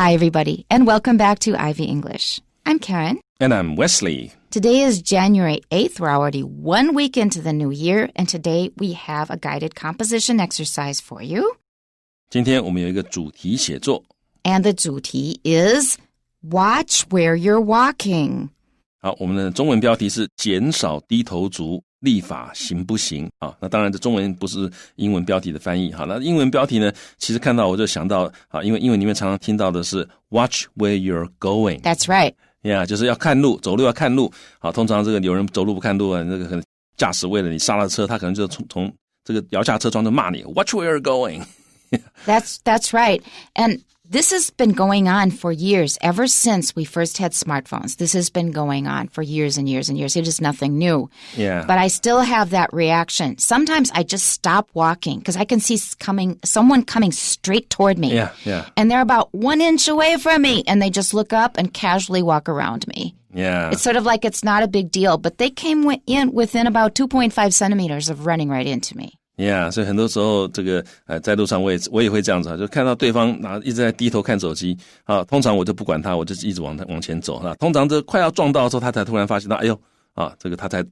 Hi, everybody, and welcome back to Ivy English. I'm Karen. And I'm Wesley. Today is January 8th. We're already 1 week into the new year, and today we have a guided composition exercise for you. 今天我们有一个主题写作 And the 主题 is Watch where you're walking. 好，我们的中文标题是减少低头族立法行不行？好，那当然这中文不是英文标题的翻译。好，那英文标题呢，其实看到我就想到因为英文里面常常听到的是 Watch where you're going. That's right.Yeah, 就是要看路，走路要看路。好，通常这个有人走路不看路啊，那个可能驾驶为了你刹了车，他可能就从这个摇下车窗就骂你 Watch where you're going. That's right. And this has been going on for years, ever since we first had smartphones. This has been going on for years and years and years. It is nothing new. Yeah. But I still have that reaction. Sometimes I just stop walking because I can see someone coming straight toward me. Yeah. And they're about 1 inch away from me, and they just look up and casually walk around me. Yeah. It's sort of like it's not a big deal, but they came in within about 2.5 centimeters of running right into me.Yeah, 所以很多时候这个在路上我也会这样子就看到对方一直在低头看手机通常我就不管他，我就一直往前走通常这快要撞到的时候，他才突然发现到哎呦这个他才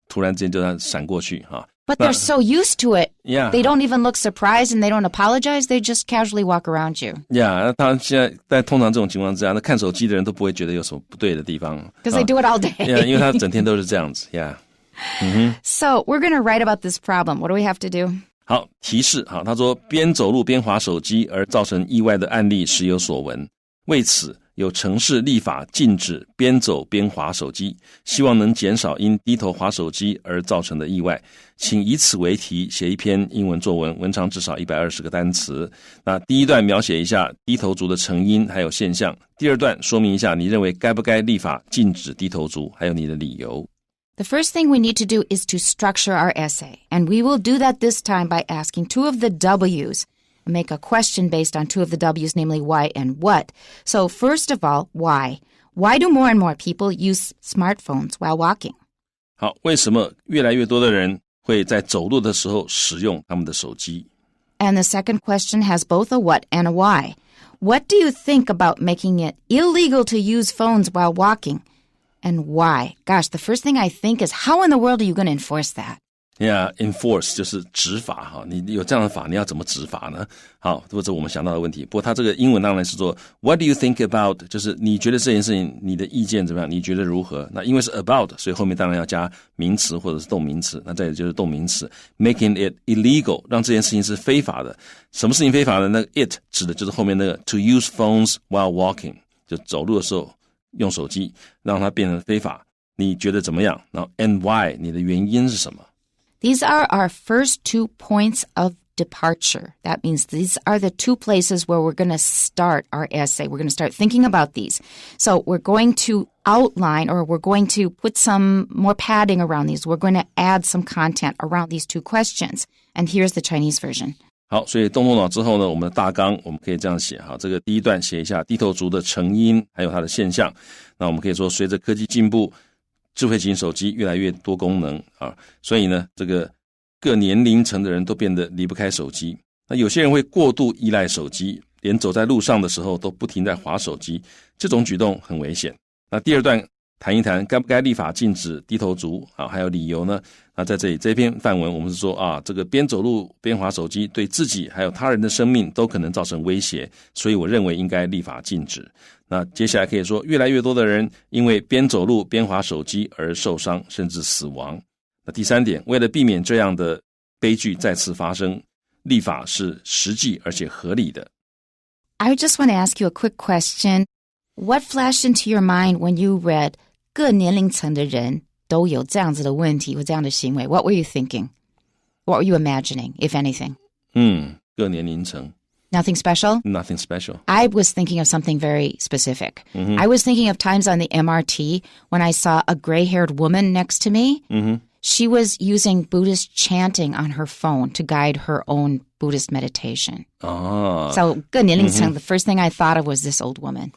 突然之间就闪过去But they're so used to it. Yeah. They don't even look surprised and they don't apologize. They just casually walk around you. Yeah, 他现在在通常这种情况之下，那看手机的人都不会觉得有什么不对的地方。Because they do it all day. Yeah, 因为他整天都是这样子。Yeah.So we're going to write about this problem. What do we have to do? 好，提示他说边走路边滑手机而造成意外的案例时有所闻，为此有城市立法禁止边走边滑手机，希望能减少因低头滑手机而造成的意外，请以此为题写一篇英文作文，文长至少120个单词。那第一段描写一下低头族的成因还有现象，第二段说明一下你认为该不该立法禁止低头族，还有你的理由。The first thing we need to do is to structure our essay, and we will do that this time by asking 2 of the W's and make a question based on 2 of the W's, namely why and what. So first of all, why? Why do more and more people use smartphones while walking? 好，为什么越来越多的人会在走路的时候使用他们的手机？ And the second question has both a what and a why. What do you think about making it illegal to use phones while walking?And why? Gosh, the first thing I think is, how in the world are you going to enforce that? Yeah, enforce 就是执法你有这样的法，你要怎么执法呢？好，这是我们想到的问题。不过它这个英文当然是说 What do you think about? 就是你觉得这件事情，你的意见怎么样？你觉得如何？那因为是 about， 所以后面当然要加名词或者是动名词。那再就是动名词 making it illegal， 让这件事情是非法的。什么事情非法的？那个 it 指的就是后面那个 to use phones while walking， 就走路的时候用手机让它变成非法，你觉得怎么样？然后 and why， 你的原因是什么？ These are our first 2 points of departure. That means these are the 2 places where we're going to start our essay. We're going to start thinking about these. So we're going to outline, or we're going to put some more padding around these. We're going to add some content around these 2 questions. And here's the Chinese version.好，所以动脑之后呢，我们的大纲我们可以这样写这个第一段写一下低头族的成因还有它的现象。那我们可以说随着科技进步，智慧型手机越来越多功能所以呢这个各年龄层的人都变得离不开手机。那有些人会过度依赖手机，连走在路上的时候都不停在滑手机，这种举动很危险。那第二段谈一谈该不该立法禁止低头族还有理由呢？那在这里这篇范文我们是说这个边走路边滑手机对自己还有他人的生命都可能造成威胁，所以我认为应该立法禁止。那接下来可以说越来越多的人因为边走路边滑手机而受伤甚至死亡。那第三点，为了避免这样的悲剧再次发生，立法是实际而且合理的。 I just want to ask you a quick question. What flashed into your mind when you read 各年龄层的人都有这样子的问题或这样的行为？ What were you thinking? What were you imagining, if anything? 各年龄层 Nothing special? Nothing special. I was thinking of something very specific. I was thinking of times on the MRT when I saw a gray-haired woman next to me. She was using Buddhist chanting on her phone to guide her own Buddhist meditation. So 各年龄层 the first thing I thought of was this old woman.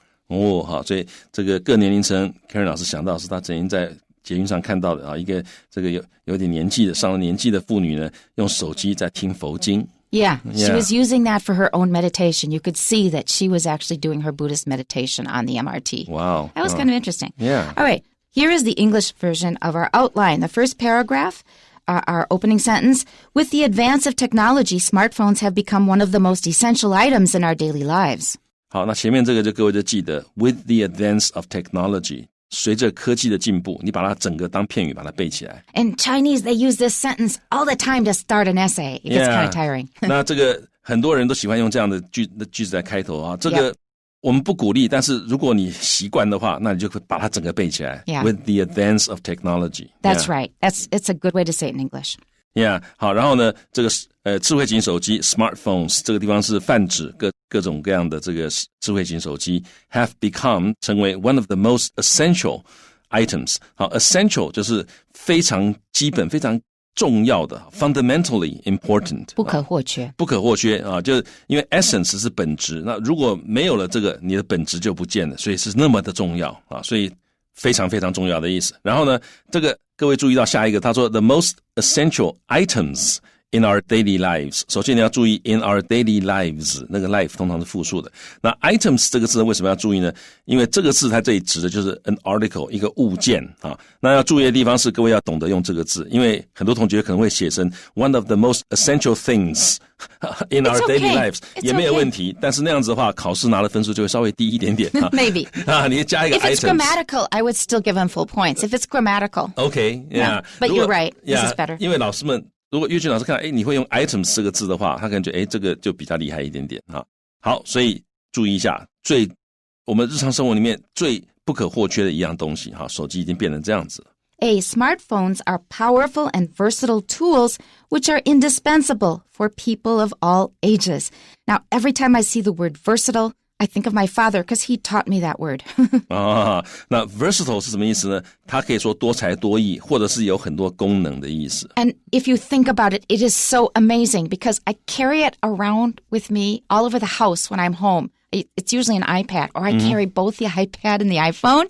好，所以这个各年龄层 Karen 老师想到是他曾经在捷运上看到的一个这个有点年纪的上了年纪的妇女呢，用手机在听佛经。Yeah, she was using that for her own meditation. You could see that she was actually doing her Buddhist meditation on the MRT. Wow. That was kind of interesting. Yeah. All right, here is the English version of our outline. The first paragraph, our opening sentence, with the advance of technology, smartphones have become one of the most essential items in our daily lives. 好，那前面这个各位就记得 with the advance of technology， 随着科技的进步，你把它整个当片语把它背起来。In Chinese, they use this sentence all the time to start an essay. It gets kind of tiring. 那这个很多人都喜欢用这样的句子来开头啊，这个我们不鼓励，但是如果你习惯的话，那你就会把它整个背起来。Yeah. With the advance of technology. That's right. It's a good way to say it in English. Yeah. 好，然后呢，这个智慧型手机 smartphones 这个地方是泛指各种各样的这个智慧型手机 have become 成为 one of the most essential items. 好 essential 就是非常基本非常重要的 fundamentally important 不可或缺不可或缺啊，就是因为 essence 是本质，那如果没有了这个你的本质就不见了，所以是那么的重要啊，所以非常非常重要的意思。然后呢，这个各位注意到下一个，他说 the most essential items in our daily lives。 首先你要注意 in our daily lives， 那个 life 通常是复数的。那 items 这个字为什么要注意呢？因为这个字它这里指的就是 an article， 一个物件啊。那要注意的地方是各位要懂得用这个字，因为很多同学可能会写成 one of the most essential things in our daily lives， 也没有问题，但是那样子的话考试拿的分数就会稍微低一点点Maybe 啊，你加一个 items。 If it's grammatical, I would still give them full points. If it's grammatical. Okay, yeah. But you're right. This is better. 因为老师们如果阅卷老师看你会用 items 这个字的话，他可能觉得这个就比较厉害一点点啊。好，所以注意一下，我们日常生活里面最不可或缺的一样东西哈，手机已经变成这样子了。Smartphones are powerful and versatile tools which are indispensable for people of all ages. Now, every time I see the word versatile, I think of my father because he taught me that word. 那 versatile 是什么意思呢？它可以说多才多艺，或者是有很多功能的意思。And if you think about it, it is so amazing because I carry it around with me all over the house when I'm home. It's usually an iPad, or I carry both the iPad and the iPhone.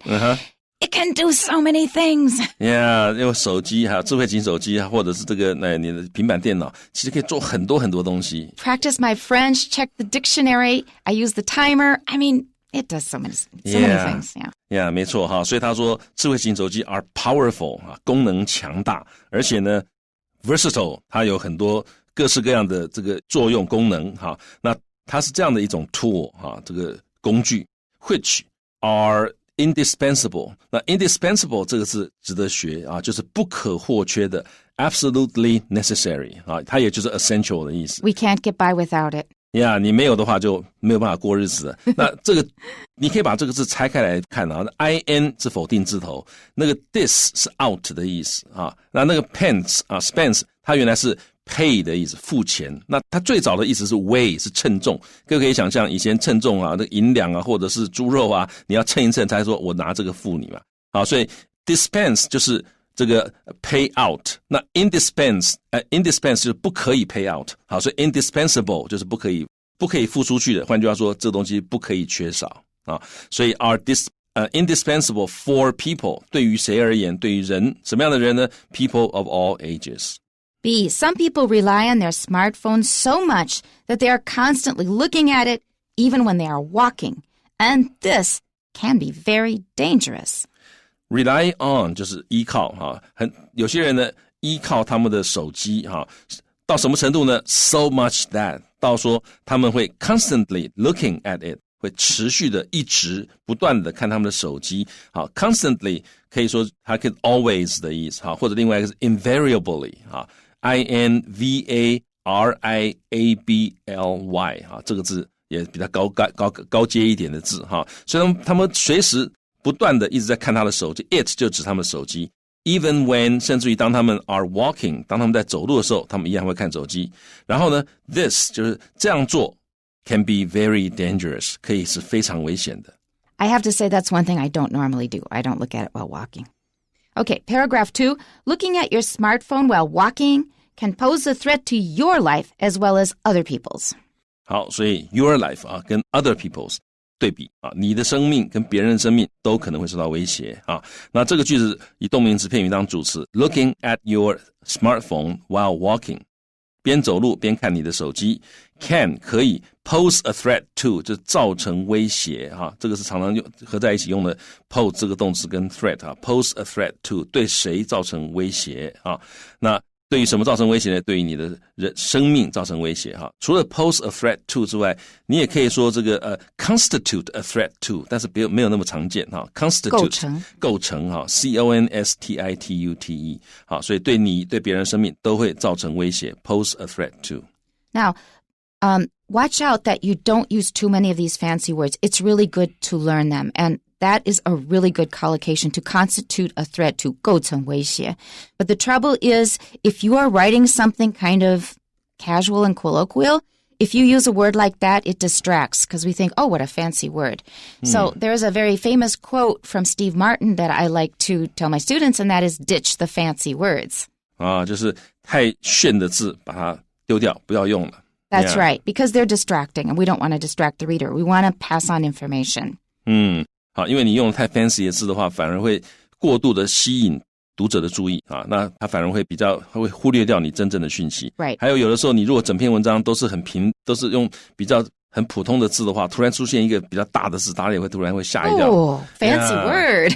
It can do so many things. Yeah, 因为手机还有智慧型手机，或者是这个你的平板电脑，其实可以做很多很多东西。Practice my French, check the dictionary, I use the timer. I mean, it does so many things. Yeah, 没错哈。所以他说智慧型手机 are powerful 啊，功能强大，而且呢 versatile 它有很多各式各样的这个作用功能哈。那它是这样的一种 tool 哈，这个工具 which are indispensable。 那 indispensable 这个字值得学啊，就是不可或缺的 absolutely necessary 啊，它也就是 essential 的意思。 We can't get by without it. Yeah, 你没有的话就没有办法过日子了。那这个你可以把这个字拆开来看啊 ，in 是否定字头，那个 this 是 out 的意思啊，那个 pence 啊 spends 它原来是 pay 的意思，付钱。那它最早的意思是 weigh 是称重，各位可以想象以前称重啊，那个银两啊或者是猪肉啊，你要称一称才说我拿这个付你嘛。好，所以 dispense 就是这个 pay out， 那 indispensable 就是不可以 pay out。 好，所以 indispensable 就是不可以付出去的，换句话说这东西不可以缺少啊。所以 are indispensable for people 对于谁而言，对于人，什么样的人呢？ People of all ages。 B, some people rely on their smartphones so much that they are constantly looking at it even when they are walking. And this can be very dangerous. Rely on 就是依靠哈，有些人呢依靠他们的手机哈，到什么程度呢 ？So much that 到说他们会 constantly looking at it， 会持续的一直不断的看他们的手机。好 ，constantly 可以说它可以 always 的意思哈，或者另外一个是 invariably 哈 ，invariably 哈，这个字也比较高阶一点的字哈，所以他们随时不断的一直在看他的手机 ，it 就指他们的手机 ，even when 甚至于当他们 are walking， 当他们在走路的时候，他们一样会看手机。然后呢 ，this 就是这样做 can be very dangerous， 可以是非常危险的。I have to say that's one thing I don't normally do. I don't look at it while walking. Okay, paragraph 2. Looking at your smartphone while walking can pose a threat to your life as well as other people's. 好，所以 your life 啊，跟 other people's 对比啊，你的生命跟别人的生命都可能会受到威胁啊。那这个句子以动名词片语当主词 ，looking at your smartphone while walking。边走路边看你的手机。Can 可以 pose a threat to 就造成威胁哈，这个是常常合在一起用的 pose 这个动词跟 threat 哈 ，pose a threat to 对谁造成威胁啊？那对于什么造成威胁呢？对于你的生命造成威胁哈。除了 pose a threat to 之外，你也可以说这个constitute a threat to， 但是没有那么常见哈。constitute 构成哈 ，constitute 好，所以对你对别人生命都会造成威胁 ，pose a threat to。Now, watch out that you don't use too many of these fancy words. It's really good to learn them, and that is a really good collocation to constitute a threat to 构成威胁. But the trouble is, if you are writing something kind of casual and colloquial, if you use a word like that, it distracts because we think, oh, what a fancy word. So there's a very famous quote from Steve Martin that I like to tell my students, and that is ditch the fancy words. 就是太炫的字把它丢掉，不要用了。That's right, because they're distracting, and we don't want to distract the reader. We want to pass on information. 好，因为你用太 fancy 的字的话，反而会过度的吸引读者的注意啊，那他反而会会忽略掉你真正的讯息。Right. 还有的时候，你如果整篇文章都是都是用比较很普通的字的话，突然出现一个比较大的字，大家也会突然会吓一跳。Oh, fancy word.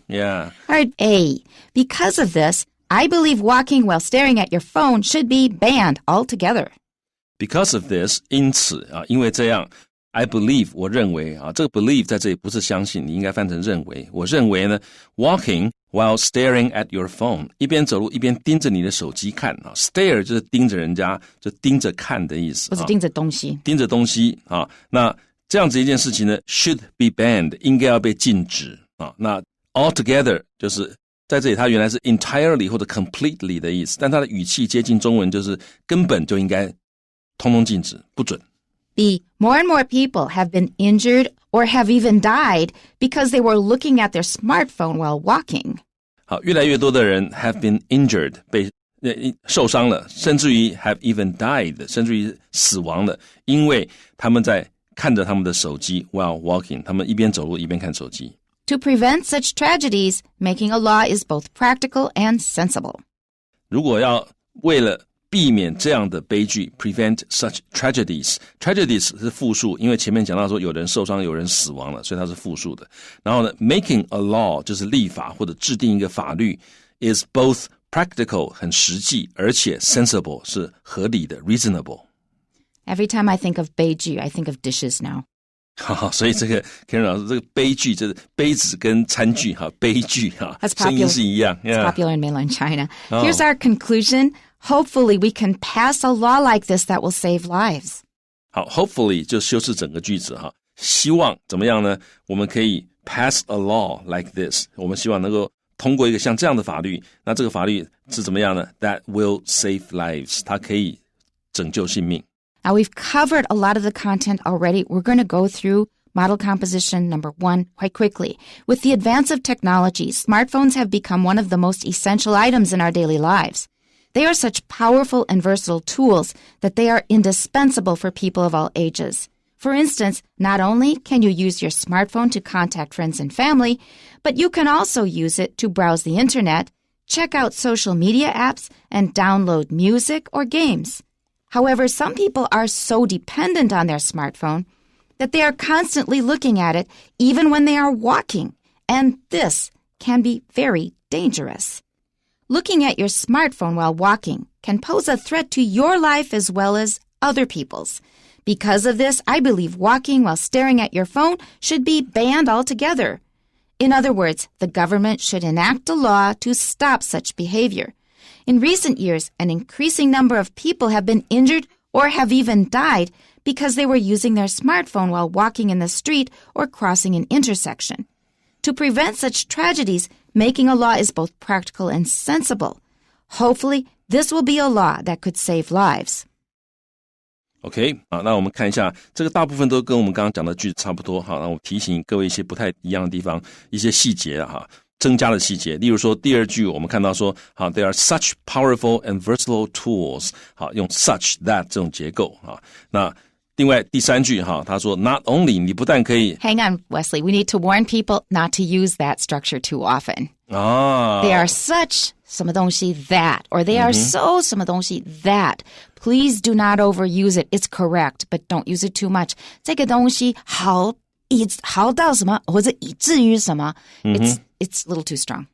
Yeah. All right, A. Because of this, I believe walking while staring at your phone should be banned altogether.Because of this, 因此啊，因为这样 I believe 我认为啊，这个 believe 在这里不是相信，你应该翻成认为。我认为呢 walking while staring at your phone 一边走路一边盯着你的手机看啊 stare 就是盯着人家，就盯着看的意思。不是盯着东西。盯着东西啊，那这样子一件事情呢 should be banned 应该要被禁止啊。那 altogether 就是在这里它原来是 entirely 或者 completely 的意思，但它的语气接近中文就是根本就应该通通禁止，不准。B. More and more people have been injured or have even died because they were looking at their smartphone while walking. 好，越来越多的人 have been injured 被受伤了，甚至于 have even died 甚至于死亡了，因为他们在看着他们的手机 while walking， 他们一边走路一边看手机。To prevent such tragedies, making a law is both practical and sensible. 如果要为了避免这样的悲剧 prevent such tragedies 是复数，因为前面讲到说有人受伤有人死亡了，所以它是复数的。然后呢 making a law 就是立法或者制定一个法律 is both practical 很实际，而且 sensible 是合理的 reasonable。 Every time I think of 悲剧 I think of dishes now. 所以这个 Karen 老师这个悲剧就是杯子跟餐具悲剧声音是一样。It's popular in mainland China. Here's our conclusion.Hopefully, we can pass a law like this that will save lives. 好 hopefully 就修饰整个句子希望怎么样呢？我们可以 pass a law like this 我们希望能够通过一个像这样的法律，那这个法律是怎么样呢？ That will save lives 它可以拯救性命。 Now, we've covered a lot of the content already. We're going to go through model composition number 1 quite quickly. With the advance of technology, smartphones have become one of the most essential items in our daily lives.They are such powerful and versatile tools that they are indispensable for people of all ages. For instance, not only can you use your smartphone to contact friends and family, but you can also use it to browse the internet, check out social media apps, and download music or games. However, some people are so dependent on their smartphone that they are constantly looking at it even when they are walking, and this can be very dangerous.Looking at your smartphone while walking can pose a threat to your life as well as other people's. Because of this, I believe walking while staring at your phone should be banned altogether. In other words, the government should enact a law to stop such behavior. In recent years, an increasing number of people have been injured or have even died because they were using their smartphone while walking in the street or crossing an intersection.To prevent such tragedies, making a law is both practical and sensible. Hopefully, this will be a law that could save lives. OK 那我们看一下这个大部分都跟我们刚刚讲的句子差不多那我提醒各位一些不太一样的地方，一些细节增加的细节。例如说第二句我们看到说there are such powerful and versatile tools 用 such that 这种结构那另外第三句他说 not only 你不但可以 Hang on, Wesley. We need to warn people not to use that structure too often. They are such 什么东西 that, or they are so 什么东西 that. Please do not overuse it. It's correct, but don't use it too much. 这个东西好到什么，或者以至于什么 it's a little too strong.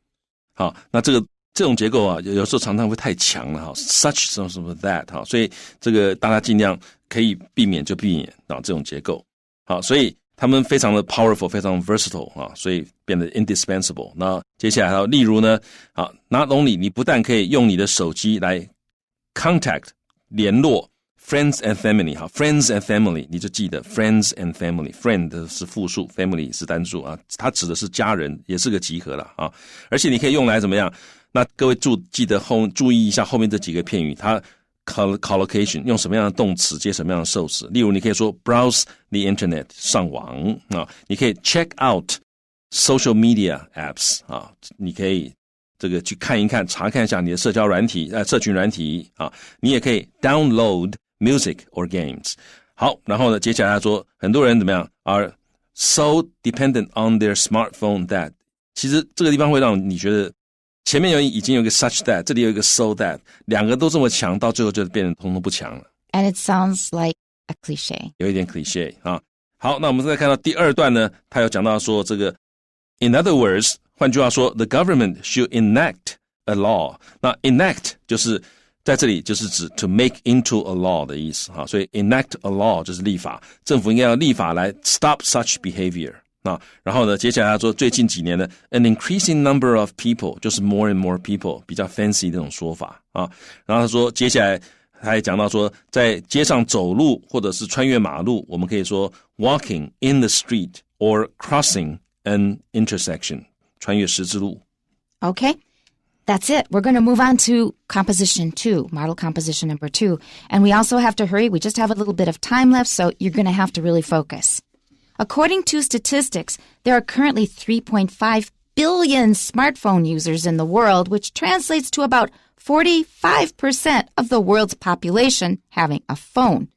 好，那这种结构啊，有时候常常会太强了哈 ，such 什么什么 that 哈，所以这个大家尽量可以避免就避免啊这种结构。好，所以他们非常的 powerful， 非常 versatile 啊，所以变得 indispensable。那接下来还有例如呢，好 ，not only 你不但可以用你的手机来 contact 联络 friends and family， 好 ，friends and family 你就记得 friends and family，friend 是复数 ，family 是单数啊，它指的是家人，也是个集合啦啊，而且你可以用来怎么样？那各位记得注意一下后面这几个片语，它 collocation 用什么样的动词接什么样的受词。例如，你可以说 browse the internet 上网啊，你可以 check out social media apps 啊，你可以这个去看一看，查看一下你的社群软体啊，你也可以 download music or games。好，然后呢，接下来他说，很多人怎么样 are so dependent on their smartphone that， 其实这个地方会让你觉得前面已经有一个 such that， 这里有一个 so that， 两个都这么强，到最后就变成通通不强了。And it sounds like a cliché. 有一点 cliché 啊。好，那我们再看到第二段呢，他有讲到说这个 in other words， 换句话说 the government should enact a law。 那 enact 就是在这里就是指 to make into a law 的意思，所以 enact a law 就是立法，政府应该要立法来 stop such behavior。然后呢，接下来他说最近几年呢 an increasing number of people 就是 more and more people 比较 fancy 这种说法啊。然后他说接下来他也讲到说在街上走路或者是穿越马路，我们可以说 walking in the street or crossing an intersection 穿越十字路。 Okay, that's it. We're going to move on to composition 2, model composition number 2. And we also have to hurry. We just have a little bit of time left, so you're going to have to really focus. According to statistics, there are currently 3.5 billion smartphone users in the world, which translates to about 45% of the world's population having a phone.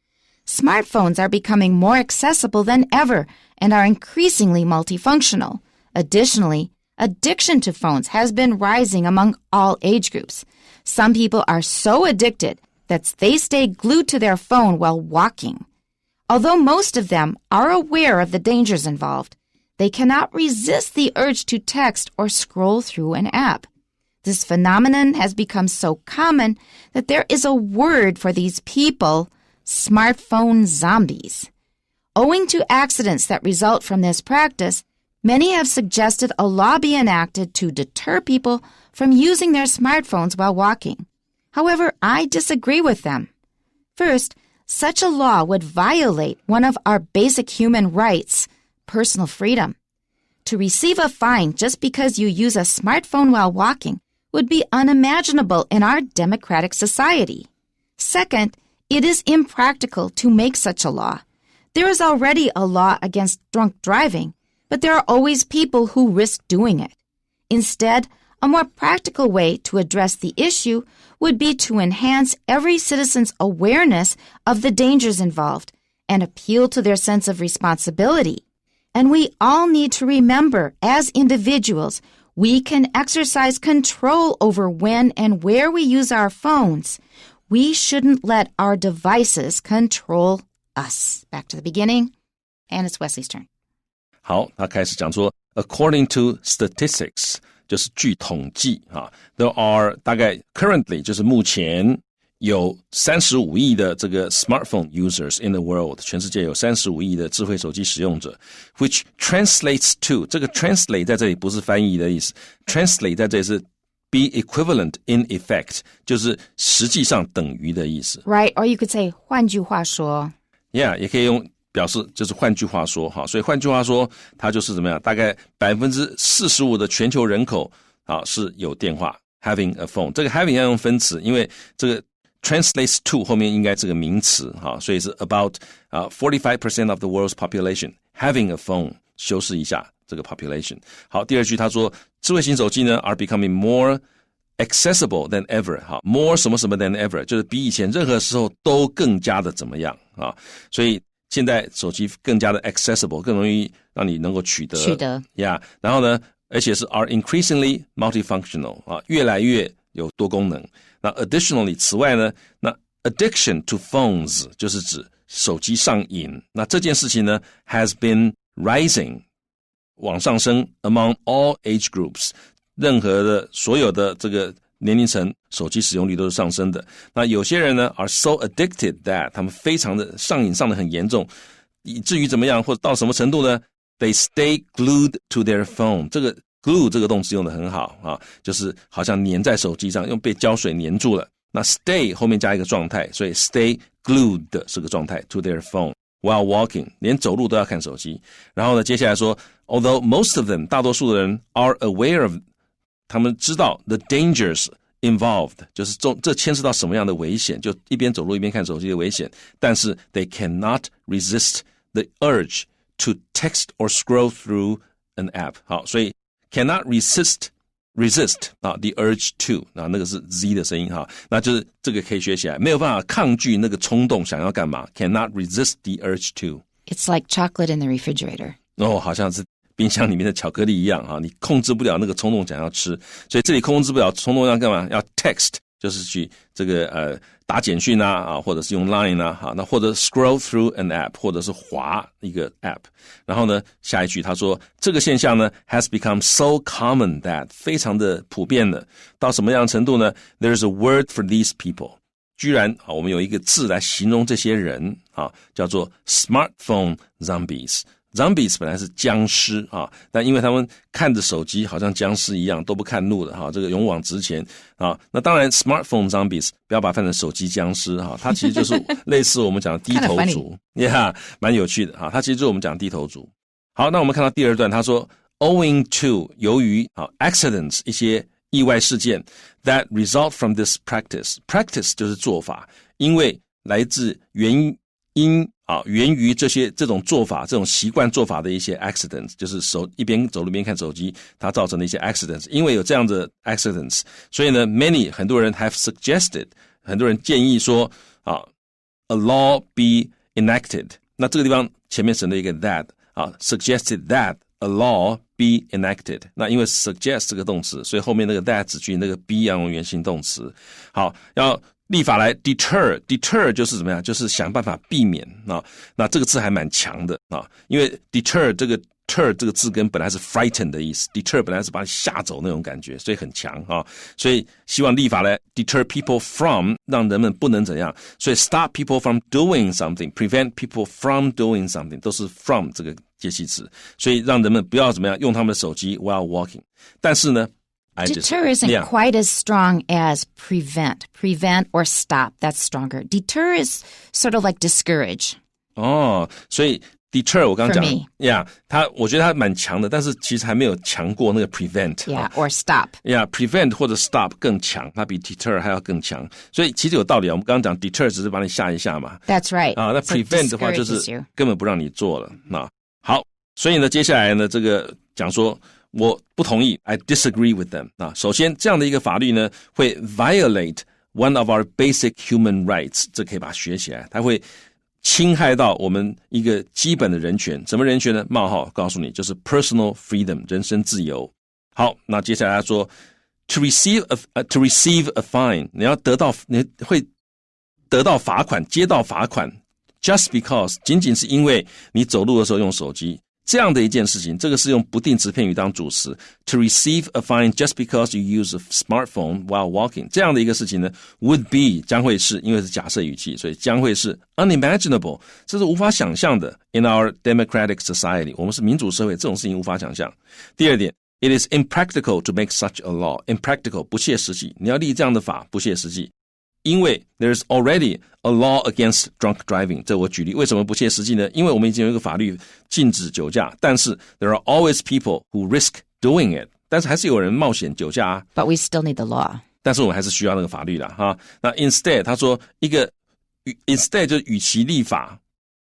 Smartphones are becoming more accessible than ever and are increasingly multifunctional. Additionally, addiction to phones has been rising among all age groups. Some people are so addicted that they stay glued to their phone while walking. Although most of them are aware of the dangers involved, they cannot resist the urge to text or scroll through an app. This phenomenon has become so common that there is a word for these people, smartphone zombies. Owing to accidents that result from this practice, many have suggested a law be enacted to deter people from using their smartphones while walking. However, I disagree with them. First, such a law would violate one of our basic human rights, personal freedom. To receive a fine just because you use a smartphone while walking would be unimaginable in our democratic society. Second, it is impractical to make such a law. There is already a law against drunk driving, but there are always people who risk doing it. Instead, a more practical way to address the issue would be to enhance every citizen's awareness of the dangers involved and appeal to their sense of responsibility. And we all need to remember, as individuals, we can exercise control over when and where we use our phones. We shouldn't let our devices control us. Back to the beginning, and it's Wesley's turn. 好，他开始讲说 according to statistics 就是据统计there are 大概 currently 就是目前有35亿的这个 smartphone users in the world， 全世界有35亿的智慧手机使用者 which translates to 这个 translate 在这里不是翻译的意思， translate 在这里是 be equivalent in effect 就是实际上等于的意思。 Right, or you could say 换句话说。 Yeah, 也可以用表示就是换句话说所以换句话说它就是怎么样，大概 45% 的全球人口是有电话 having a phone。 这个 having 要用分词，因为这个 translates to 后面应该这个名词所以是 about 45% of the world's population having a phone， 修饰一下这个 population。 好，第二句他说智慧型手机呢 are becoming more accessible than ever more 什么什么 than ever 就是比以前任何时候都更加的怎么样所以现在手机更加的 accessible 更容易让你能够取得 Yeah， 然后呢而且是 are increasingly multifunctional 越来越有多功能。那 additionally 此外呢，那 addiction to phones 就是指手机上瘾。那这件事情呢 has been rising 往上升 among all age groups， 任何的所有的这个年龄层手机使用率都是上升的。那有些人呢 are so addicted that 他们非常的上瘾，上得很严重，以至于怎么样，或者到什么程度呢 they stay glued to their phone。 这个 glue 这个动词用得很好啊，就是好像粘在手机上，用被胶水粘住了。那 stay 后面加一个状态，所以 stay glued 是个状态 to their phone while walking， 连走路都要看手机。然后呢，接下来说 although most of them 大多数的人 are aware of 他们知道 the dangers involved 就是这牵涉到什么样的危险，就一边走路一边看手机的危险，但是 they cannot resist the urge to text or scroll through an app。 好，所以 cannot resist 啊 the urge to 啊，那个是 Z 的声音哈，那就是这个可以学起来，没有办法抗拒那个冲动想要干嘛 cannot resist the urge to。 It's like chocolate in the refrigerator. 好像是冰箱里面的巧克力一样哈，你控制不了那个冲动想要吃，所以这里控制不了冲动要干嘛？要 text， 就是去这个打简讯啊，或者是用 Line 啊，那或者 scroll through an app， 或者是滑一个 app。然后呢，下一句他说这个现象呢 has become so common that 非常的普遍了，到什么样的程度呢 ？There's a word for these people。居然我们有一个字来形容这些人叫做 smartphone zombies。Zombies 本来是僵尸但因为他们看着手机好像僵尸一样，都不看路的这个勇往直前那当然 smartphone zombies 不要把它翻成手机僵尸它其实就是类似我们讲的低头族蛮有趣的它其实就是我们讲的低头族。好，那我们看到第二段，他说 owing to 由于accidents 一些意外事件 that result from this practice 就是做法，因为来自源于这种做法，这种习惯做法的一些 accidents， 就是一边走路一边看手机，它造成的一些 accidents。因为有这样的 accidents， 所以呢 many 很多人 have suggested， 很多人建议说a law be enacted。 那这个地方前面省了一个 that suggested that a law be enacted。 那因为 suggest 这个动词，所以后面那个 that 子句那个 be 要用原形动词。好，要立法来 deter 就是怎么样，就是想办法避免那这个字还蛮强的因为 deter 这个 ter 这个字根本来是 frighten 的意思， deter 本来是把你吓走那种感觉，所以很强所以希望立法来 deter people from 让人们不能怎样，所以 stop people from doing something， prevent people from doing something 都是 from 这个介系词，所以让人们不要怎么样用他们的手机 while walking。 但是呢Deter isn't quite as strong as prevent. Prevent or stop, that's stronger. Deter is sort of like discourage. 所以 deter 我刚刚讲我觉得它蛮强的，但是其实还没有强过那个 prevent or stop. prevent 或者 stop 更强，它比 deter 还要更强，所以其实有道理我们刚刚讲 deter 只是把你吓一下嘛。 That's right. 那 prevent 的话就是根本不让你做了。好，所以呢接下来呢这个讲说我不同意 I disagree with them。 首先这样的一个法律呢会 violate one of our basic human rights， 这可以把它学起来，它会侵害到我们一个基本的人权。什么人权呢？冒号告诉你，就是 personal freedom 人身自由。好，那接下来他说 to receive a fine， 你会得到罚款，接到罚款 just because 仅仅是因为你走路的时候用手机，这样的一件事情，这个是用不定词片语当主词 to receive a fine just because you use a smartphone while walking， 这样的一个事情呢 would be 将会是，因为是假设语气，所以将会是 unimaginable， 这是无法想象的 in our democratic society， 我们是民主社会，这种事情无法想象。第二点 it is impractical to make such a law， impractical 不切实际，你要立这样的法不切实际，因为 there's already a law against drunk driving， 这我举例，为什么不切实际呢？因为我们已经有一个法律禁止酒驾，但是 there are always people who risk doing it， 但是还是有人冒险酒驾But we still need the law， 但是我们还是需要那个法律的那 instead 他说一个 instead 就是与其立法，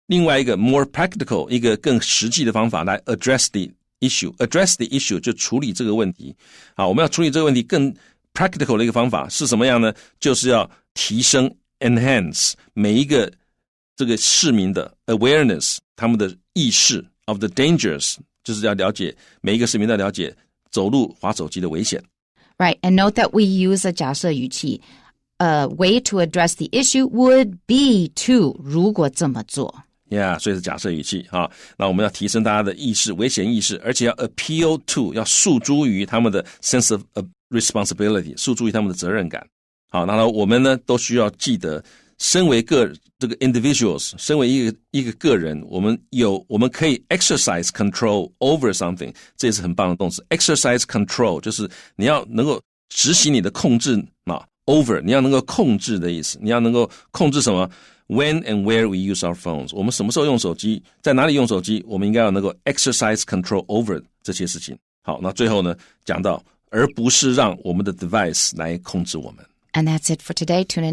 另外一个 more practical 一个更实际的方法来 address the issue， 就处理这个问题。好，我们要处理这个问题更 practical 的一个方法是什么样呢？就是要提升 enhance 每一个这个市民的 awareness， 他们的意识 of the dangers， 就是要了解每一个市民要了解走路滑手机的危险。Right, and note that we use a 假设语气。A way to address the issue would be to 如果这么做。Yeah, 所以是假设语气哈。那我们要提升大家的意识，危险意识，而且要 appeal to 要诉诸于他们的 sense of responsibility， 诉诸于他们的责任感。好，那我们呢都需要记得，身为这个 individuals， 身为一个个人，我们可以 exercise control over something， 这也是很棒的动词。exercise control 就是你要能够执行你的控制over 你要能够控制的意思，你要能够控制什么 ？When and where we use our phones， 我们什么时候用手机，在哪里用手机，我们应该要能够 exercise control over 这些事情。好，那最后呢，讲到而不是让我们的 device 来控制我们。And that's it for today. Tune in